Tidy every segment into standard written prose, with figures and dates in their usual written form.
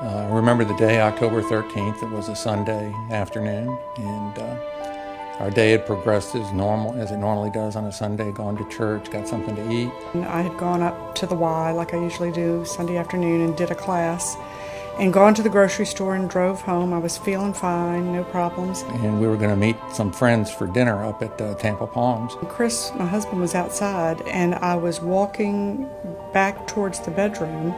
I remember the day, October 13th. It was a Sunday afternoon, and our day had progressed as normal, as it normally does on a Sunday. Gone to church, got something to eat. I had gone up to the Y like I usually do Sunday afternoon and did a class, and gone to the grocery store and drove home. I was feeling fine, no problems. And we were going to meet some friends for dinner up at Tampa Palms. Chris, my husband, was outside, and I was walking back towards the bedroom,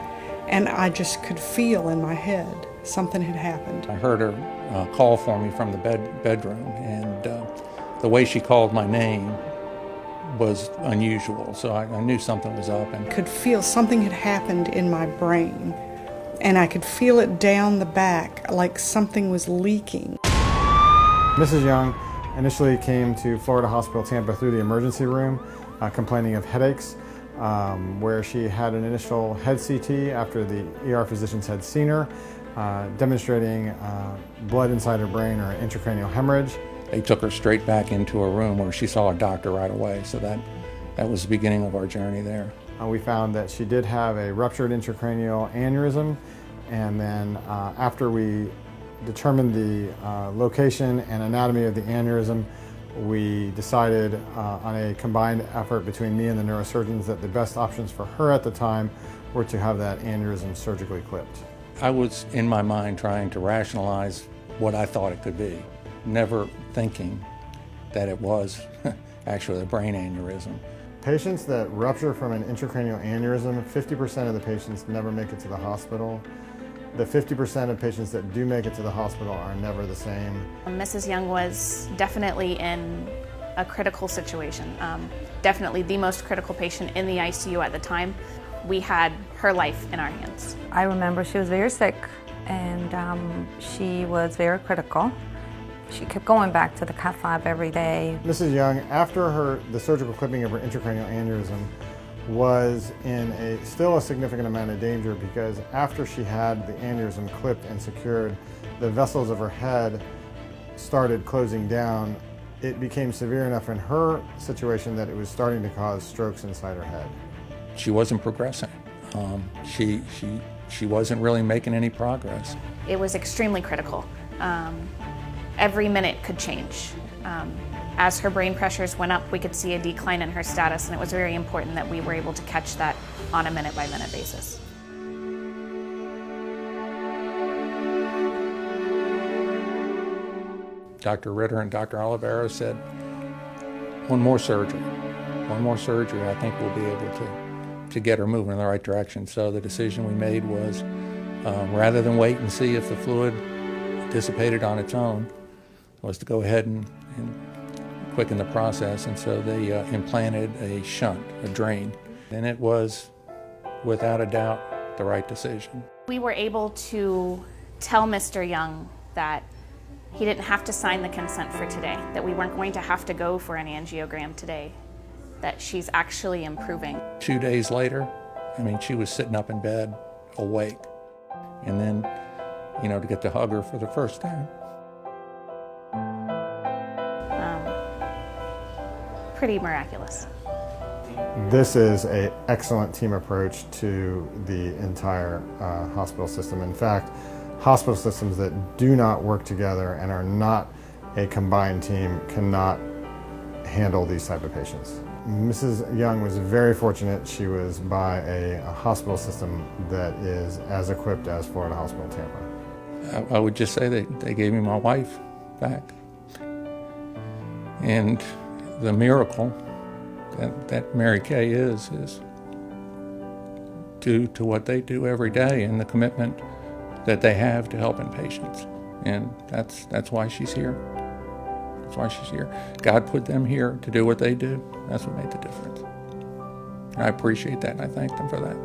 and I just could feel in my head something had happened. I heard her call for me from the bedroom, and the way she called my name was unusual, so I knew something was up. And I could feel something had happened in my brain, and I could feel it down the back, like something was leaking. Mrs. Young initially came to Florida Hospital Tampa through the emergency room, complaining of headaches, where she had an initial head CT after the ER physicians had seen her, demonstrating blood inside her brain or an intracranial hemorrhage. They took her straight back into a room where she saw a doctor right away, so that was the beginning of our journey there. We found that she did have a ruptured intracranial aneurysm, and then after we determined the location and anatomy of the aneurysm, we decided on a combined effort between me and the neurosurgeons that the best options for her at the time were to have that aneurysm surgically clipped. I was, in my mind, trying to rationalize what I thought it could be, never thinking that it was actually a brain aneurysm. Patients that rupture from an intracranial aneurysm, 50% of the patients never make it to the hospital. The 50% of patients that do make it to the hospital are never the same. Mrs. Young was definitely in a critical situation, definitely the most critical patient in the ICU at the time. We had her life in our hands. I remember she was very sick, and she was very critical. She kept going back to the Cat 5 every day. Mrs. Young, after the surgical clipping of her intracranial aneurysm, was in still a significant amount of danger, because after she had the aneurysm clipped and secured, the vessels of her head started closing down. It became severe enough in her situation that it was starting to cause strokes inside her head. She wasn't progressing. She wasn't really making any progress. It was extremely critical. Every minute could change. As her brain pressures went up, we could see a decline in her status, and it was very important that we were able to catch that on a minute-by-minute basis. Dr. Ritter and Dr. Olivero said, one more surgery, I think we'll be able to get her moving in the right direction. So the decision we made was, rather than wait and see if the fluid dissipated on its own, was to go ahead and quicken the process. And so they implanted a shunt, a drain, and it was, without a doubt, the right decision. We were able to tell Mr. Young that he didn't have to sign the consent for today, that we weren't going to have to go for an angiogram today, that she's actually improving. 2 days later, I mean, she was sitting up in bed, awake, and then, to get to hug her for the first time. Pretty miraculous. This is an excellent team approach to the entire hospital system. In fact, hospital systems that do not work together and are not a combined team cannot handle these type of patients. Mrs. Young was very fortunate. She was by a hospital system that is as equipped as Florida Hospital Tampa. I would just say they gave me my wife back. And the miracle that Mary Kay is due to what they do every day and the commitment that they have to helping patients. And that's why she's here. That's why she's here. God put them here to do what they do. That's what made the difference. And I appreciate that, and I thank them for that.